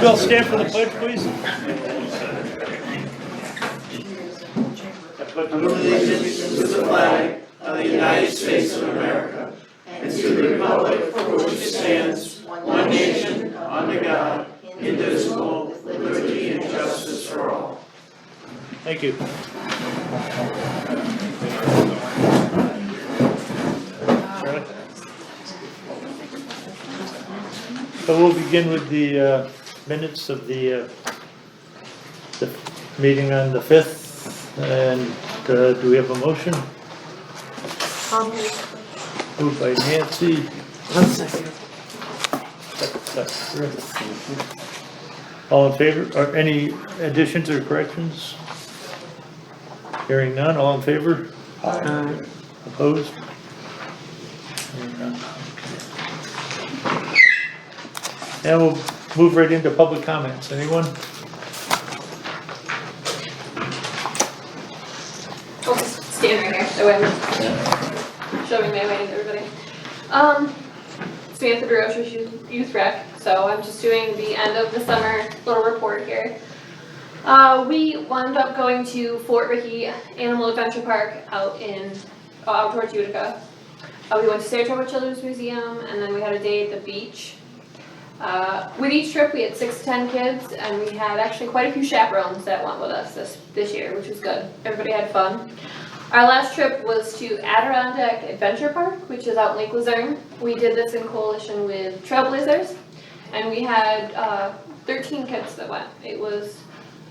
you all stand for the pledge, please? Allegiance to the flag of the United States of America and to the republic for which it stands, one nation, under God, indivisible, with liberty and justice for all. Thank you. So we'll begin with the minutes of the meeting on the 5th. And do we have a motion? Moved by Nancy. Second. All in favor, or any additions or corrections? Hearing none, all in favor? Aye. Opposed? Hearing none. And we'll move right into public comments. Anyone? I'll just stand right here, so I'm showing my way to everybody. Samantha DeRoche, Youth Rec, so I'm just doing the end of the summer little report here. We wound up going to Fort Rickey Animal Adventure Park out towards Utica. We went to Saratoga Children's Museum, and then we had a day at the beach. With each trip, we had 6 to 10 kids, and we had actually quite a few chaperones that went with us this year, which was good. Everybody had fun. Our last trip was to Adirondack Adventure Park, which is out in Lake Luzerne. We did this in coalition with Trailblazers, and we had 13 kids that went. It was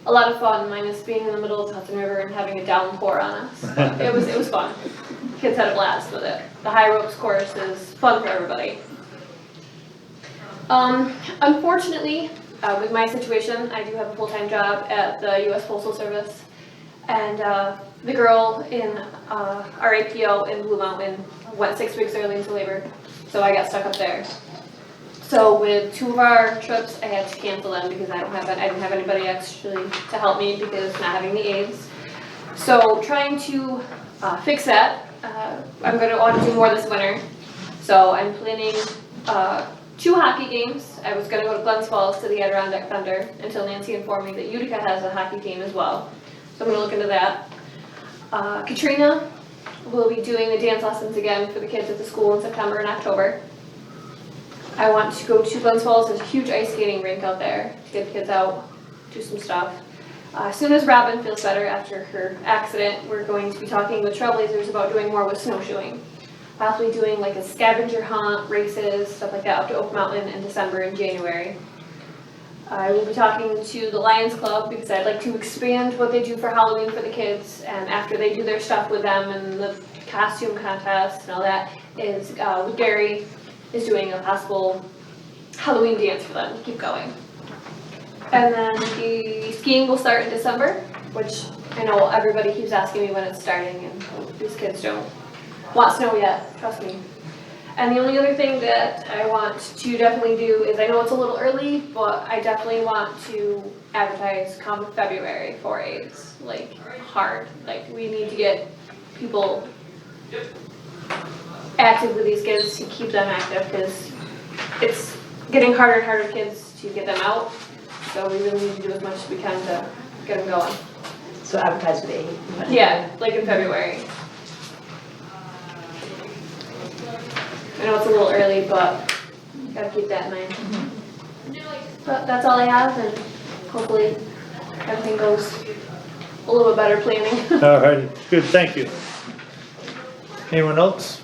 a lot of fun, minus being in the middle of the Hudson River and having a downpour on us. But it was fun. Kids had a blast with it. The high ropes course is fun for everybody. Unfortunately, with my situation, I do have a full-time job at the U.S. Postal Service, and the girl in our APO in Blue Mountain went 6 weeks early into labor, so I got stuck up there. So with 2 of our trips, I had to cancel them because I didn't have anybody actually to help me because not having the aides. So trying to fix that, I'm going to want to do more this winter. So I'm planning 2 hockey games. I was going to go to Glens Falls to the Adirondack Thunder until Nancy informed me that Utica has a hockey team as well. So I'm going to look into that. Katrina will be doing the dance lessons again for the kids at the school in September and October. I want to go to Glens Falls. There's a huge ice skating rink out there to get the kids out, do some stuff. As soon as Robin feels better after her accident, we're going to be talking with Trailblazers about doing more with snowshoeing. Possibly doing like a scavenger hunt, races, stuff like that up to Oak Mountain in December and January. I will be talking to the Lions Club because I'd like to expand what they do for Halloween for the kids, and after they do their stuff with them and the costume contest and all that, is with Gary is doing a possible Halloween dance for them to keep going. And then the skiing will start in December, which I know everybody keeps asking me when it's starting, and these kids don't want snow yet, trust me. And the only other thing that I want to definitely do is, I know it's a little early, but I definitely want to advertise come February for AIDS, like hard. Like we need to get people active with these kids to keep them active, because it's getting harder and harder kids to get them out. So we really need to do as much as we can to get them going. So advertise for the 8th? Yeah, like in February. I know it's a little early, but gotta keep that in mind. But that's all I have, and hopefully everything goes a little bit better planning. All right, good, thank you. Anyone else?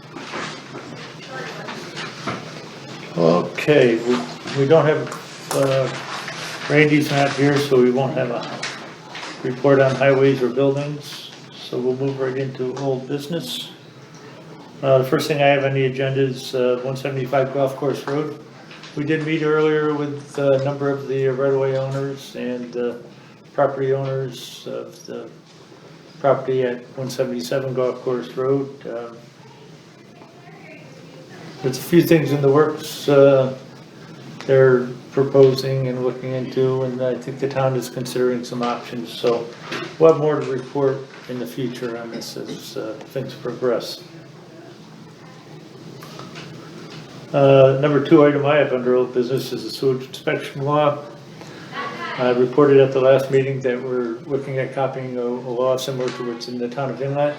Okay, we don't have, Randy's not here, so we won't have a report on highways or buildings. So we'll move right into old business. The first thing I have on the agenda is 175 Golf Course Road. We did meet earlier with a number of the right-of-way owners and property owners of the property at 177 Golf Course Road. There's a few things in the works they're proposing and looking into, and I think the town is considering some options. So we'll have more to report in the future on this as things progress. Number 2 item I have under old business is the sewage inspection law. I reported at the last meeting that we're looking at copying a law similar to what's in the town of Inlet.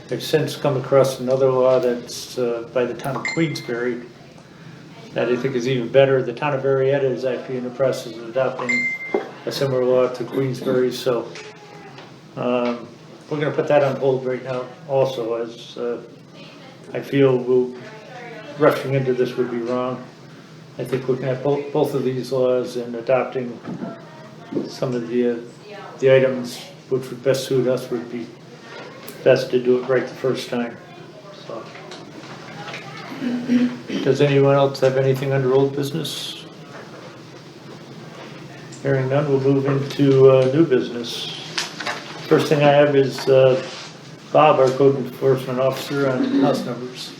I've since come across another law that's by the town of Queensbury that I think is even better. The town of Marietta is actually in the process of adopting a similar law to Queensbury, so we're gonna put that on hold right now also, as I feel rushing into this would be wrong. I think looking at both of these laws and adopting some of the items which would best suit us would be best to do it right the first time, so. Does anyone else have anything under old business? Hearing none, we'll move into new business. First thing I have is Bob, our code enforcement officer, on house numbers.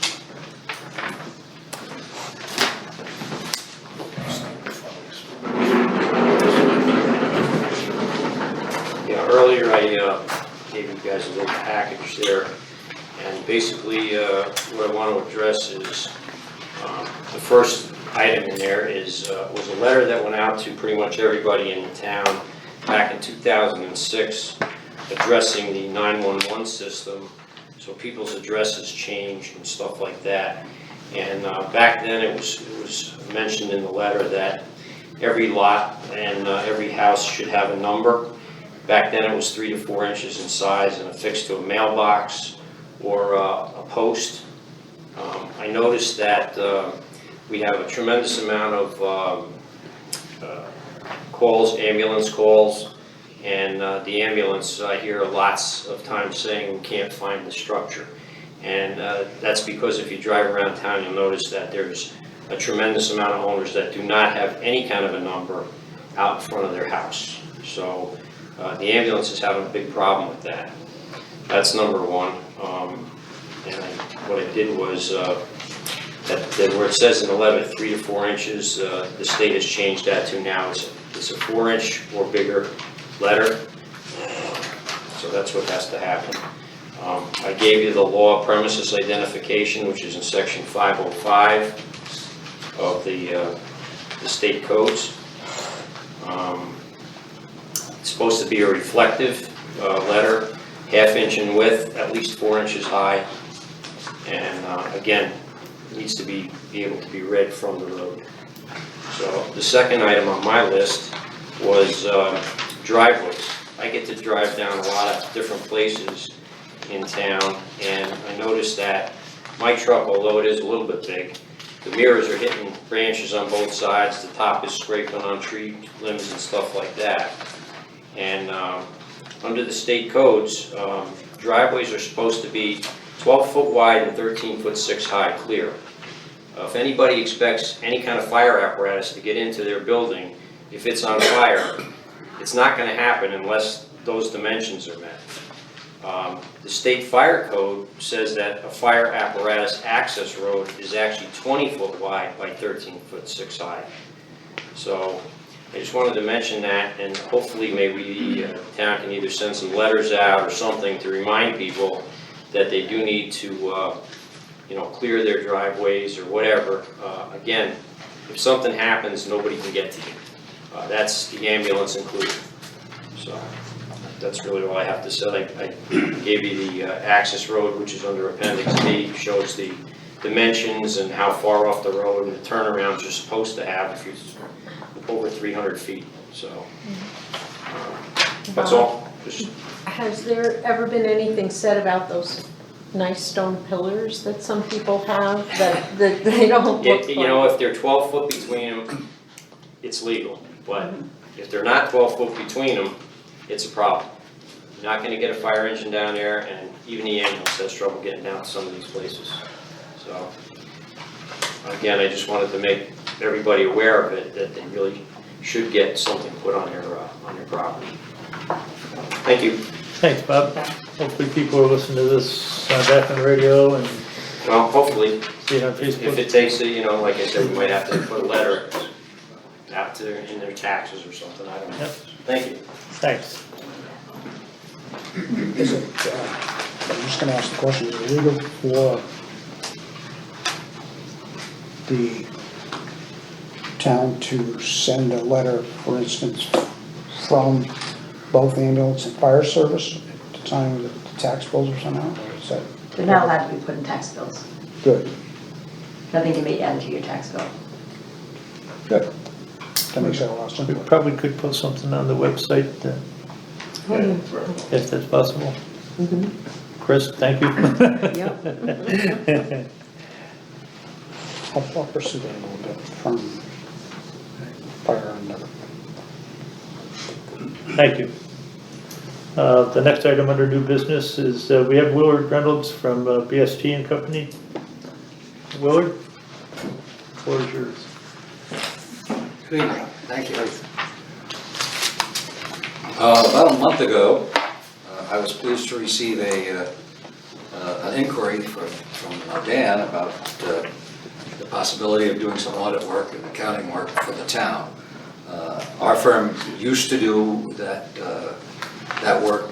Yeah, earlier I gave you guys a little package there, and basically what I want to address is the first item in there is was a letter that went out to pretty much everybody in the town back in 2006 addressing the 911 system, so people's addresses changed and stuff like that. And back then it was mentioned in the letter that every lot and every house should have a number. Back then it was 3 to 4 inches in size and affixed to a mailbox or a post. I noticed that we have a tremendous amount of calls, ambulance calls, and the ambulance, I hear lots of times saying we can't find the structure. And that's because if you drive around town, you'll notice that there's a tremendous amount of owners that do not have any kind of a number out in front of their house. So the ambulance is having a big problem with that. That's number one. And what I did was that where it says in the letter 3 to 4 inches, the state has changed that to now it's a 4-inch or bigger letter. So that's what has to happen. I gave you the law premises identification, which is in section 505 of the state codes. It's supposed to be a reflective letter, 1/2 inch in width, at least 4 inches high, and again, it needs to be able to be read from the road. So the second item on my list was driveways. I get to drive down a lot of different places in town, and I noticed that my truck, although it is a little bit big, the mirrors are hitting branches on both sides, the top is scraping on tree limbs and stuff like that. And under the state codes, driveways are supposed to be 12 foot wide and 13 foot 6 high clear. If anybody expects any kind of fire apparatus to get into their building, if it's on fire, it's not going to happen unless those dimensions are met. The state fire code says that a fire apparatus access road is actually 20 foot wide by 13 foot 6 high. So I just wanted to mention that, and hopefully maybe the town can either send some letters out or something to remind people that they do need to clear their driveways or whatever. Again, if something happens, nobody can get to you. That's the ambulance included. So that's really all I have to say. I gave you the access road, which is under Appendix D, shows the dimensions and how far off the road and the turnarounds you're supposed to have if you're over 300 feet. So that's all. Has there ever been anything said about those nice stone pillars that some people have that they don't look You know, if they're 12 foot between them, it's legal. But if they're not 12 foot between them, it's a problem. You're not going to get a fire engine down there, and even the ambulance has trouble getting down to some of these places. So again, I just wanted to make everybody aware of it, that they really should get something put on their property. Thank you. Thanks, Bob. Hopefully people are listening to this back on the radio and Well, hopefully, see it on Facebook. if it takes, like I said, we might have to put a letter out to in their taxes or something. I don't know. Yep. Thank you. Thanks. Is it, I'm just gonna ask the question, is it legal for the town to send a letter, for instance, from both ambulance and fire service at the time that the tax bills were sent out? Or is that They're not allowed to be put in tax bills. good? Nothing can be added to your tax bill. Good. That makes it a lot We simpler. probably could put something on the website, if that's possible. Chris, thank you. I'll pursue that a little bit from fire and Thank you. The next item under new business is, we have Willard Reynolds from BST and Company. Willard, floor is yours. Good evening, thank you. About a month ago, I was pleased to receive an inquiry from Dan about the possibility of doing some audit work and accounting work for the town. Our firm used to do that work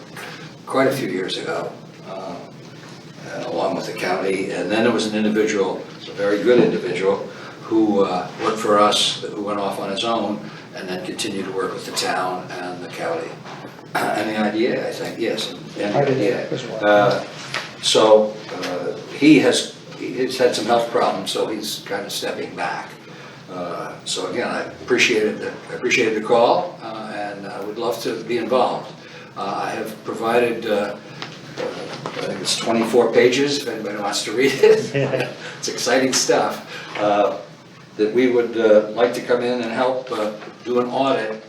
quite a few years ago, along with the county, and then there was an individual, a very good individual, who worked for us, who went off on his own, and then continued to work with the town and the county. And the idea, I think, yes, and the idea. as well. So he's had some health problems, so he's kind of stepping back. So again, I appreciated the call, and I would love to be involved. I have provided, I think it's 24 pages, if anybody wants to read it. It's exciting stuff. That we would like to come in and help do an audit.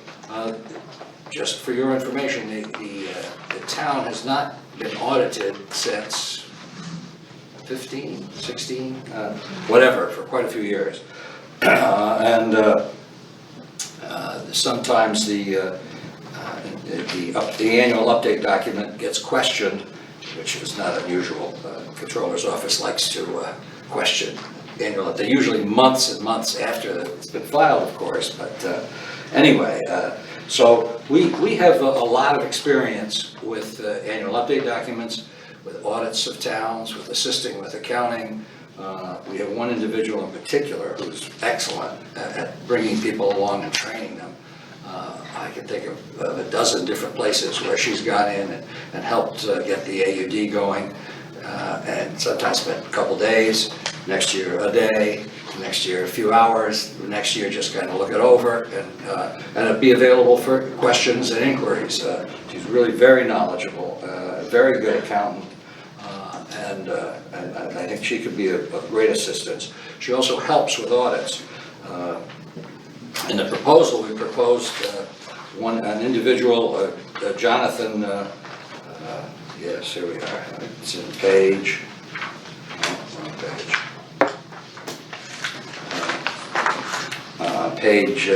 Just for your information, the town has not been audited since 15, 16, whatever, for quite a few years. And sometimes the annual update document gets questioned, which is not unusual. The Controller's office likes to question annual update, usually months and months after it's been filed, of course. But anyway, so we have a lot of experience with annual update documents, with audits of towns, with assisting with accounting. We have one individual in particular who's excellent at bringing people along and training them. I can think of a dozen different places where she's gone in and helped get the AUD going, and sometimes spent a couple days, next year a day, next year a few hours, next year just kind of look it over and be available for questions and inquiries. She's really very knowledgeable, very good accountant. And I think she could be a great assistance. She also helps with audits. In the proposal, we proposed an individual, Jonathan, yes, here we are. It's in page, wrong page. Page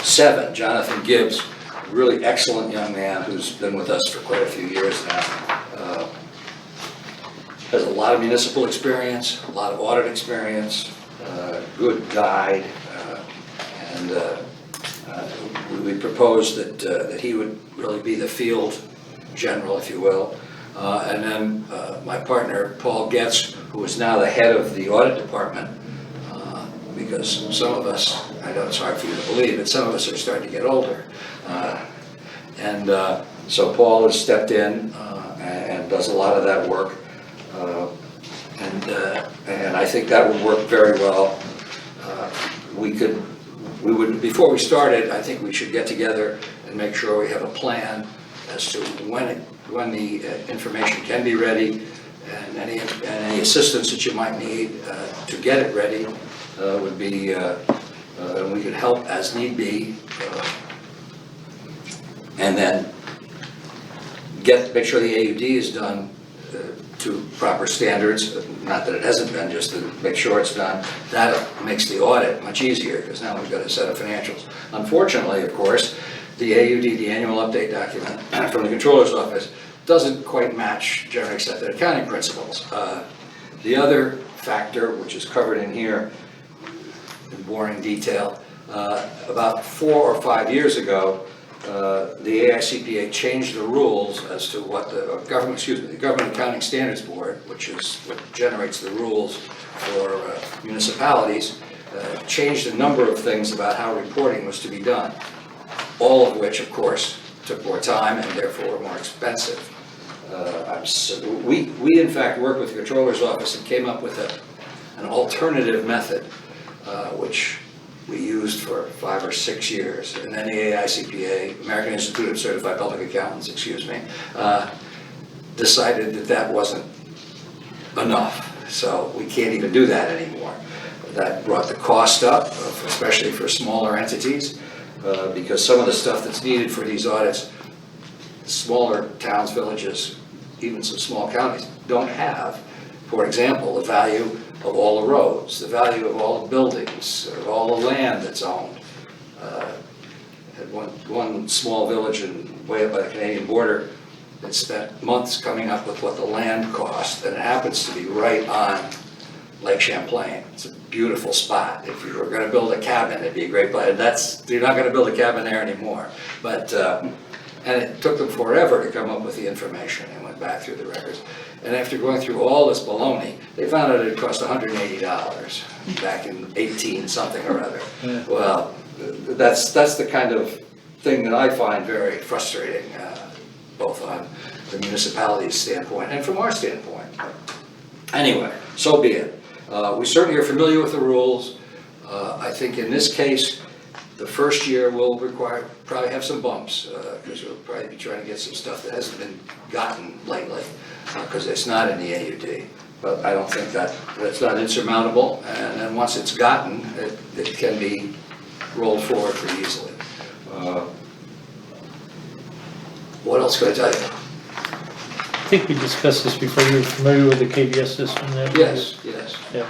7, Jonathan Gibbs, really excellent young man who's been with us for quite a few years now. Has a lot of municipal experience, a lot of audit experience, good guide, and we proposed that he would really be the field general, if you will. And then my partner, Paul Getz, who is now the head of the audit department, because some of us, I know it's hard for you to believe, but some of us are starting to get older. So Paul has stepped in and does a lot of that work. And I think that would work very well. Before we started, I think we should get together and make sure we have a plan as to when the information can be ready, and any assistance that you might need to get it ready would be, and we could help as need be, and then make sure the AUD is done to proper standards, not that it hasn't been, just to make sure it's done. That makes the audit much easier, because now we've got a set of financials. Unfortunately, of course, the AUD, the annual update document from the Controller's office, doesn't quite match generally accepted accounting principles. The other factor, which is covered in here in boring detail, about 4 or 5 years ago, the AICPA changed the rules as to what the Government Accounting Standards Board, which is what generates the rules for municipalities, changed a number of things about how reporting was to be done. all of which, of course, took more time and therefore were more expensive. We in fact worked with the Controller's Office and came up with an alternative method, which we used for 5 or 6 years. And then the AICPA, American Institute of Certified Public Accountants, decided that that wasn't enough. So we can't even do that anymore. That brought the cost up, especially for smaller entities, because some of the stuff that's needed for these audits, smaller towns, villages, even some small counties don't have. For example, the value of all the roads, the value of all the buildings, of all the land that's owned. Had one small village way up by the Canadian border that spent months coming up with what the land cost, and it happens to be right on Lake Champlain. It's a beautiful spot. If you were going to build a cabin, it'd be a great place. You're not going to build a cabin there anymore. But and it took them forever to come up with the information, and went back through the records. And after going through all this baloney, they found out it cost $180 back in 18 something or other. Yeah. Well, that's the kind of thing that I find very frustrating, both on the municipality's standpoint and from our standpoint. Anyway, so be it. We certainly are familiar with the rules. I think in this case, the first year will probably have some bumps, because we'll probably be trying to get some stuff that hasn't been gotten lately, because it's not in the AUD. But I don't think that's not insurmountable, and then once it's gotten, it can be rolled forward pretty easily. What else could I tell you? I think we discussed this before. You were familiar with the KBS system there? Yes. Yeah.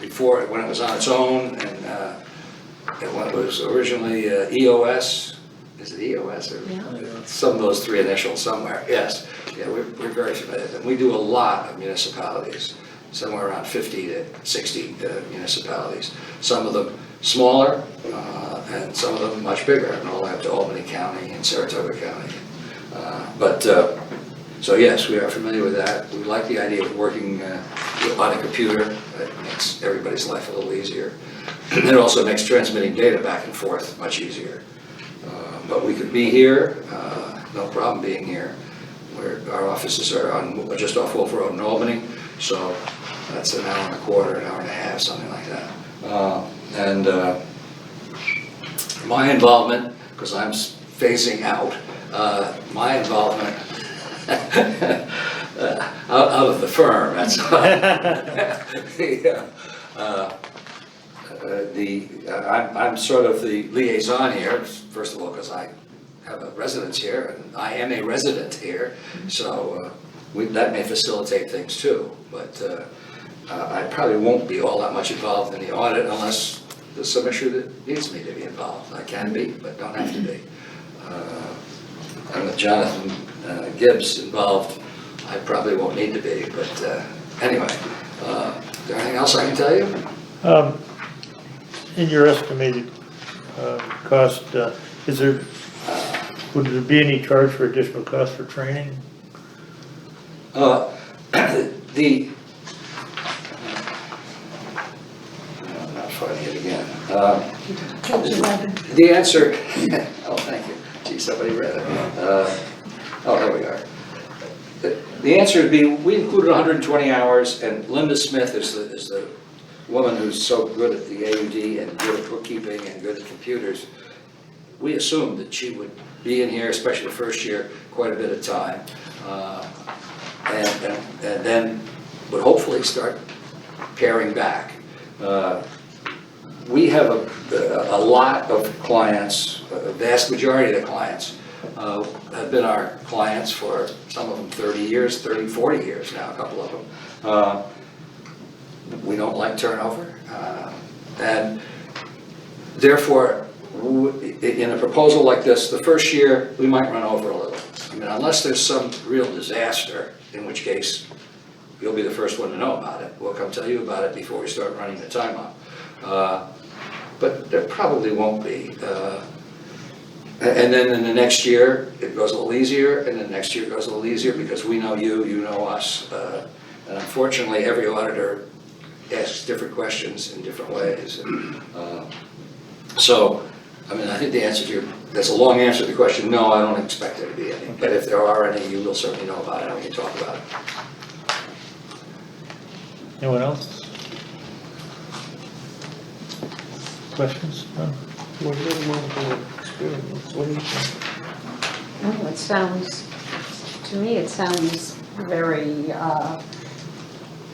Before, when it was on its own, and when it was originally EOS, is it EOS or some of those three initials somewhere? Yes. Yeah, we're very familiar with it. We do a lot of municipalities, somewhere around 50 to 60 municipalities. Some of them smaller, and some of them much bigger, and all the way up to Albany County and Saratoga County. So yes, we are familiar with that. We like the idea of working on a computer. It makes everybody's life a little easier. It also makes transmitting data back and forth much easier. But we could be here, no problem being here. Our offices are just off Wolf Road in Albany, so that's an hour and a quarter, an hour and a half, something like that. My involvement, because I'm phasing out, my involvement out of the firm, that's I'm sort of the liaison here, first of all, because I have a residence here, and I am a resident here, so that may facilitate things too, but I probably won't be all that much involved in the audit unless there's some issue that needs me to be involved. I can be, but don't have to be. And with Jonathan Gibbs involved, I probably won't need to be, but anyway, is there anything else I can tell you? In your estimated cost, would there be any charge for additional cost for training? I'm not finding it again. The answer, oh, thank you. Gee, somebody read it. Oh, there we are. The answer would be, we included 120 hours, and Linda Smith is the woman who's so good at the AUD and good at bookkeeping and good at computers. We assumed that she would be in here, especially the first year, quite a bit of time, and then would hopefully start paring back. We have a lot of clients, a vast majority of the clients have been our clients for some of them 30 years, 30, 40 years now, a couple of them. We don't like turnover, and therefore, in a proposal like this, the first year, we might run over a little. I mean, unless there's some real disaster, in which case, you'll be the first one to know about it. We'll come tell you about it before we start running the time up. But there probably won't be. And then in the next year, it goes a little easier, and then next year it goes a little easier because we know you, you know us. And unfortunately, every auditor asks different questions in different ways. So I mean, I think the answer to that's a long answer to the question, no, I don't expect there to be any. But if there are any, you will certainly know about it, and we can talk about it. Anyone else? Questions? No? Oh, it sounds, to me, it sounds very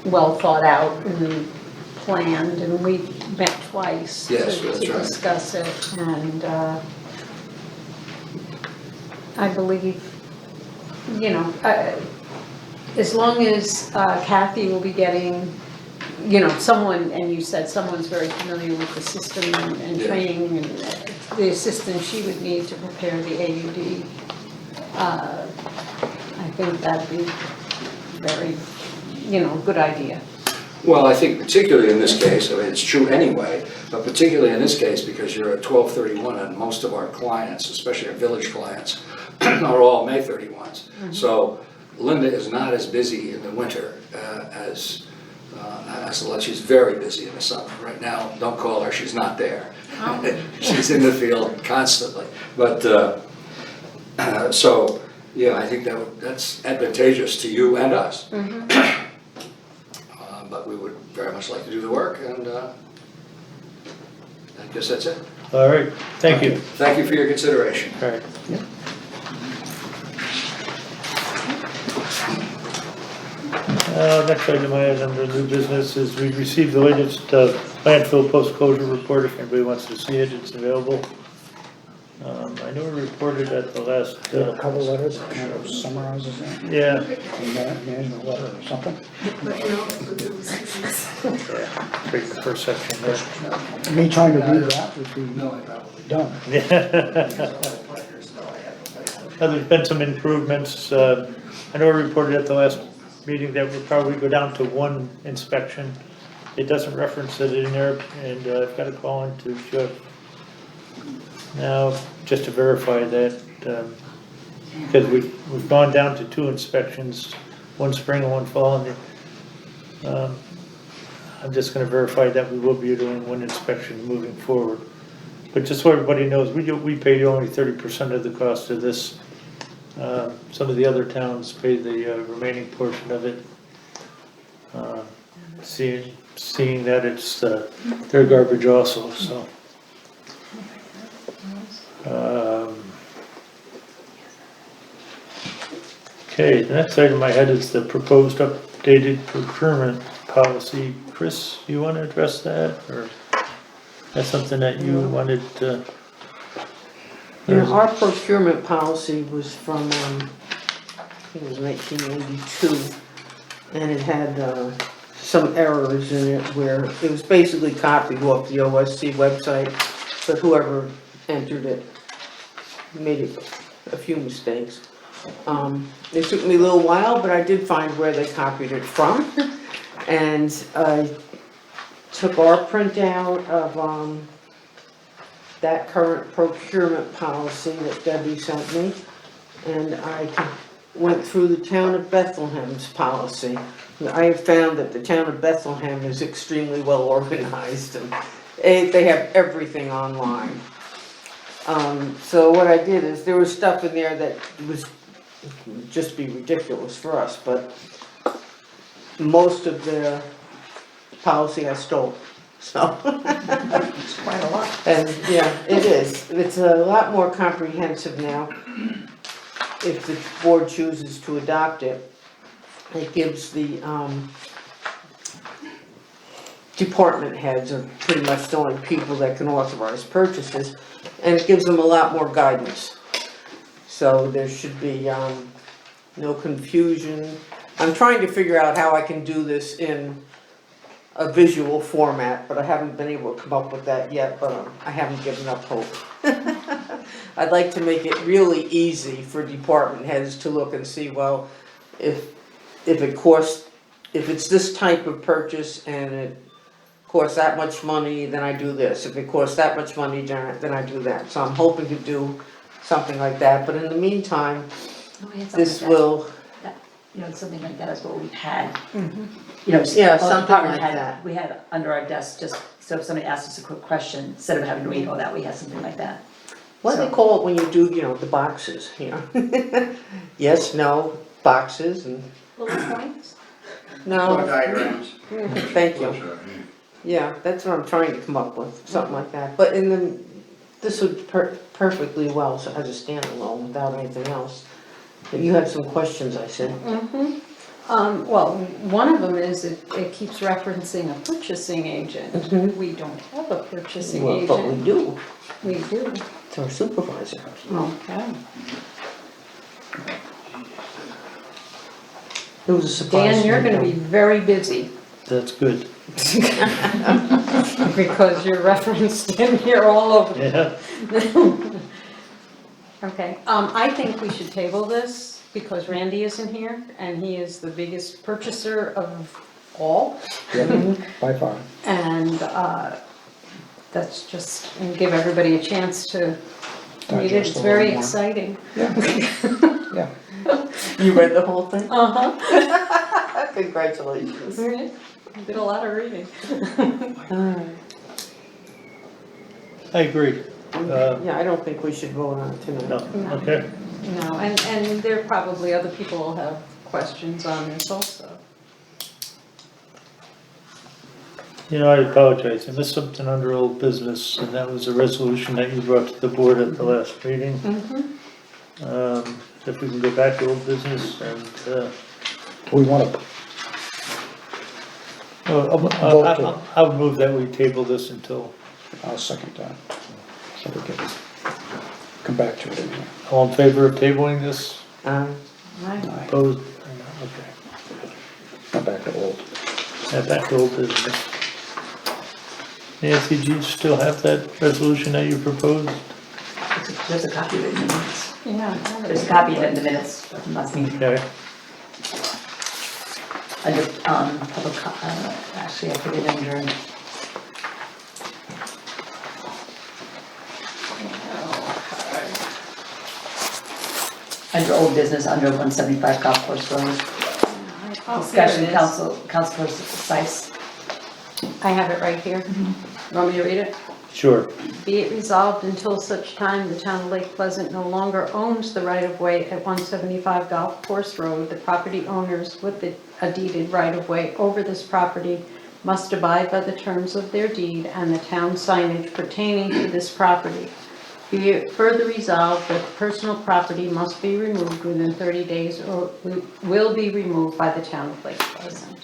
well thought out and planned, and we met twice Yes, to that's right. discuss it, and I believe, you know, as long as Kathy will be getting, you know, someone, and you said someone's very familiar with the system and Yeah. training and the assistance she would need to prepare the AUD, I think that'd be very, you know, good idea. Well, I think particularly in this case, I mean, it's true anyway, but particularly in this case, because you're at 12/31 and most of our clients, especially our village clients, are all May 31s. So Linda is not as busy in the winter as she's very busy in the summer. Right now, don't call her, she's not there. She's in the field constantly. But, so, yeah, I think that's advantageous to you and us. But we would very much like to do the work, and I guess that's it. All right, thank you. Thank you for your consideration. All right. Next item I had under new business is we received the latest landfill post-closure report. If anybody wants to see it, it's available. I know we reported at the last. There are a cover letter that kind of summarizes that, Yeah, management letter or something. take the first section there. Me trying to read that would be done. There's been some improvements. I know we reported at the last meeting that we'll probably go down to one inspection. It doesn't reference it in there, and I've got to call into Jeff now just to verify that, because we've gone down to 2 inspections, one spring and one fall, and I'm just going to verify that we will be doing one inspection moving forward. But just so everybody knows, we pay only 30% of the cost of this. Some of the other towns pay the remaining portion of it. Seeing that it's their garbage also, so. Okay, the next item I had is the proposed updated procurement policy. Chris, you want to address that, or that's something that you wanted to? Yeah, our procurement policy was from, I think it was 1982, and it had some errors in it where it was basically copied off the OSC website, but whoever entered it made a few mistakes. It took me a little while, but I did find where they copied it from, and I took our printout of that current procurement policy that Debbie sent me, and I went through the town of Bethlehem's policy. I have found that the town of Bethlehem is extremely well organized, and they have everything online. So what I did is, there was stuff in there that would just be ridiculous for us, but most of the policy I stole, so. It's quite a lot. And, yeah, it is. It's a lot more comprehensive now. If the board chooses to adopt it, it gives the, department heads are pretty much the only people that can authorize purchases, and it gives them a lot more guidance. So there should be, no confusion. I'm trying to figure out how I can do this in a visual format, but I haven't been able to come up with that yet, but I haven't given up hope. I'd like to make it really easy for department heads to look and see, well, if it's this type of purchase and it costs that much money, then I do this. If it costs that much money, then I do that. So I'm hoping to do something like that, but in the meantime, this will, You know, something like that is what we've had. You know, Yeah, our something department like had- that. We had under our desk, just so if somebody asked us a quick question, instead of having to read all that, we had something like that. What do they call it when you do, the boxes, Yes, no, boxes and, Little points? no, diagrams. thank you. Yeah, that's what I'm trying to come up with, something like that. But this would perfectly well as a standalone without anything else. But you had some questions, I said. Mm-hmm. Well, one of them is it keeps referencing a purchasing agent. Mhm. We don't have a purchasing Well, but we agent. do, We do. it's our supervisor. Okay. It was a surprise. Dan, you're to me. gonna be very busy That's good. because you're referenced in here all over. Yeah, Okay, I think we should table this because Randy isn't here and he is the biggest purchaser of all. Yeah, by far. And that's just, and give everybody a chance to read it. Digest It's a very little more. exciting. Yeah. You read the whole thing? Uh-huh. Congratulations. Did a lot of reading. I agree. Yeah, I don't think we should vote on it tonight. No, okay. No, and there probably other people will have questions on this also. You know, I apologize, I missed something under old business, and that was a resolution that you brought to the board at the last meeting. If we can go back to old business and, We want to, I would move that we table this until, I'll second that. So we can come back to it anyway. all in favor of tabling this? Right. Aye. Opposed? Okay. Come back to old. Yeah, back to old business. Nancy, do you still have that resolution that you proposed? There's a copy of it in the minutes. Yeah. There's a copy of it in the minutes from last meeting. Okay, Under, actually, I put it under, under old business, under 175 Golf Course Road. Oh, Discussion, here it is. Councilor Sice. I have it right here. Want me to read it? sure. Be it resolved until such time the town of Lake Pleasant no longer owns the right-of-way at 175 Golf Course Road, the property owners with a deeded right-of-way over this property must abide by the terms of their deed and the town signage pertaining to this property. Be it further resolved that the personal property must be removed within 30 days or will be removed by the town of Lake Pleasant.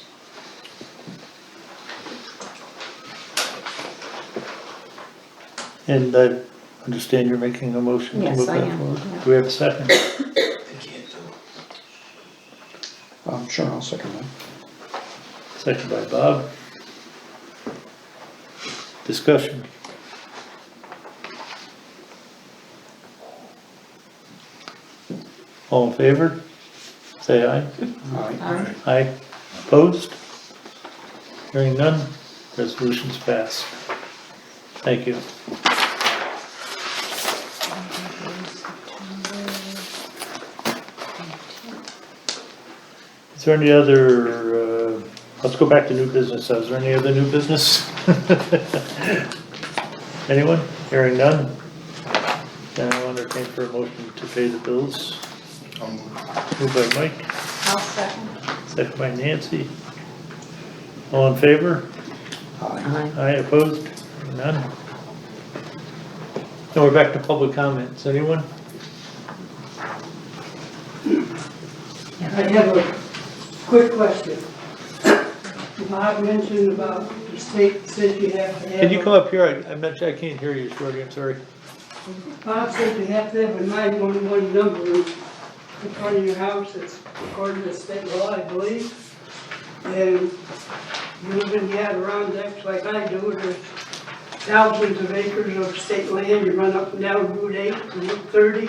And I understand you're making a motion to Yes, move I that am, forward. yeah. Do we have a second? Sure, I'll second that. Second by Bob. Discussion. All in favor? Say aye. Aye. Aye. Opposed? Hearing none, resolution's passed. Thank you. Is there any other, let's go back to new business. Is there any other new business? Anyone? Hearing none? Then I'll entertain for a motion to pay the bills. Moved by Mike, I'll second. second by Nancy. All in favor? Aye. Aye, opposed? None? Now we're back to public comments. Anyone? I have a quick question. Bob mentioned about the state said you have to have. Can you come up here? I can't hear you, Shorty, I'm sorry. Bob said you have to have a 911 number in front of your house, that's according to state law, I believe. And moving yet around decks like I do, there's thousands of acres of state land, you run up and down Route 8 and Route 30,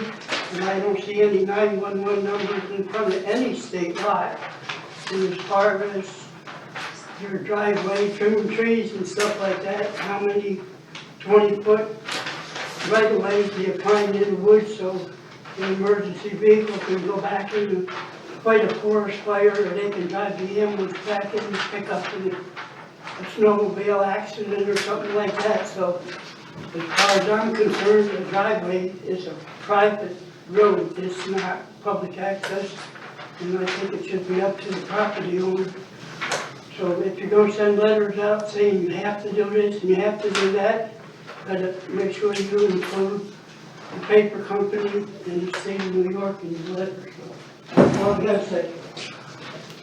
and I don't see any 911 numbers in front of any state lot. And as far as your driveway, trimming trees and stuff like that, how many 20-foot right-of-ways do you find in the woods so an emergency vehicle can go back in and fight a forest fire, or they can drive the ambulance back in and pick up a snowmobile accident or something like that, so As far as I'm concerned, the driveway is a private road, it's not public access, and I think it should be up to the property owner. So if you're gonna send letters out saying you have to do this and you have to do that, gotta make sure you include the paper company and the state of New York in your letters. So that's all I gotta say.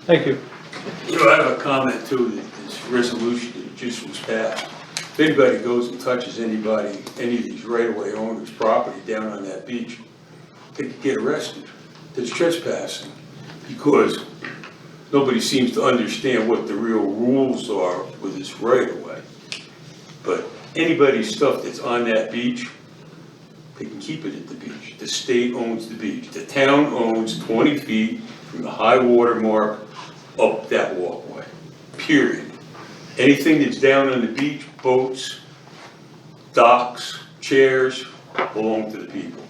Thank you. You know, I have a comment too, that this resolution that just was passed. If anybody goes and touches any of these right-of-way owners' property down on that beach, they could get arrested. That's trespassing, because nobody seems to understand what the real rules are with this right-of-way. But anybody's stuff that's on that beach, they can keep it at the beach. The state owns the beach. The town owns 20 feet from the high water mark up that walkway, period. Anything that's down on the beach, boats, docks, chairs, belong to the people.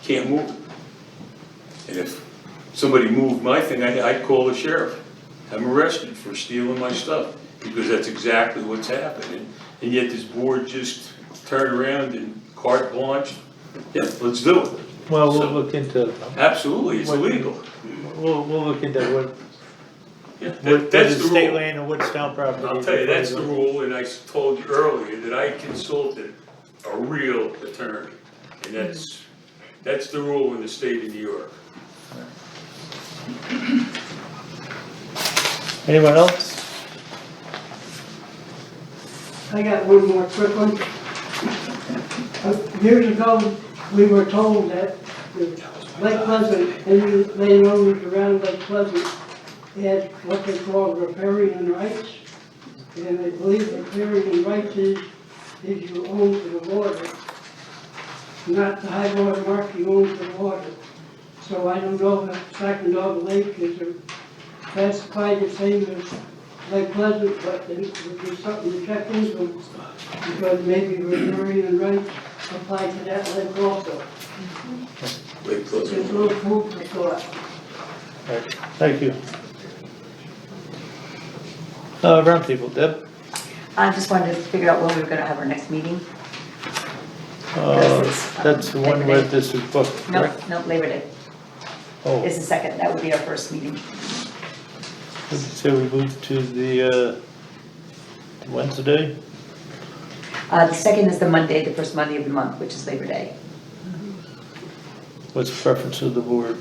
Can't move it. And if somebody moved my thing, I'd call the sheriff. I'm arrested for stealing my stuff, because that's exactly what's happening. And yet this board just turned around and carte blanche, yeah, let's do it. Well, we'll So- look into, Absolutely, it's illegal. we'll look into what Yeah, what that's is the state rule. land and what's town property. I'll tell you, that's the rule, and I told you earlier that I consulted a real attorney. And that's the rule in the state of New York. Anyone else? I got one more quick one. Years ago, we were told that Lake Pleasant, any land owners around Lake Pleasant had what they call riparian rights. And I believe riparian rights is you own to the water, not the high water mark, you own to the water. So I don't know if Sacandaga Lake is classified the same as Lake Pleasant, but it would be something to check into, because maybe riparian rights apply to that lake also. Wait, Just close a it. little food for thought. Right, thank you. Roundtable, Deb? I just wanted to figure out when we were gonna have our next meeting. That's the one where this is booked, No, correct? no, Labor Day Oh, is the second, that would be our first meeting. so we move to the Wednesday? The second is the Monday, the first Monday of the month, which is Labor Day. What's the preference of the board?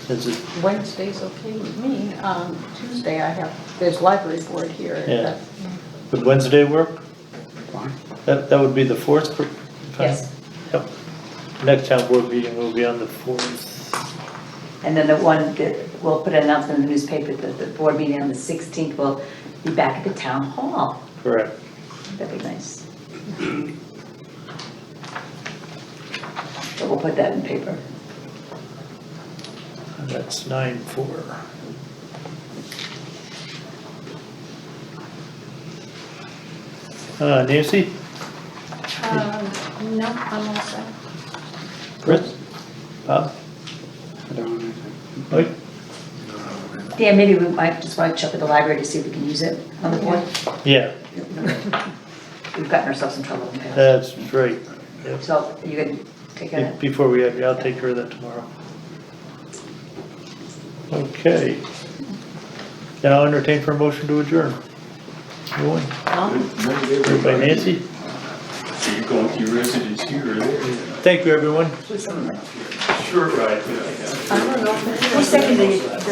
Is it, Wednesday's okay with me. Tuesday I have, there's library board here. Yeah. would Wednesday work? Fine. That would be the 4th? Yes. Yep. Next town board meeting will be on the 4th. And then the one that, we'll put an announcement in the newspaper that the board meeting on the 16th will be back at the town hall. Correct. That'd be nice. So we'll put that in paper. And that's 9/4. Nancy? No, I'm all set. Chris? Bob? I don't know anything. Mike? Yeah, maybe we might just want to check with the library to see if we can use it on the board. Yeah, We've gotten ourselves in trouble in the past. that's right. Yep. So you can take care of it. Before we have, I'll take care of that tomorrow. Okay. Then I'll entertain for a motion to adjourn. Anyone? Moved by Nancy. So you're going to your residence here or there? Thank you, everyone. Sure, right. Who seconded it?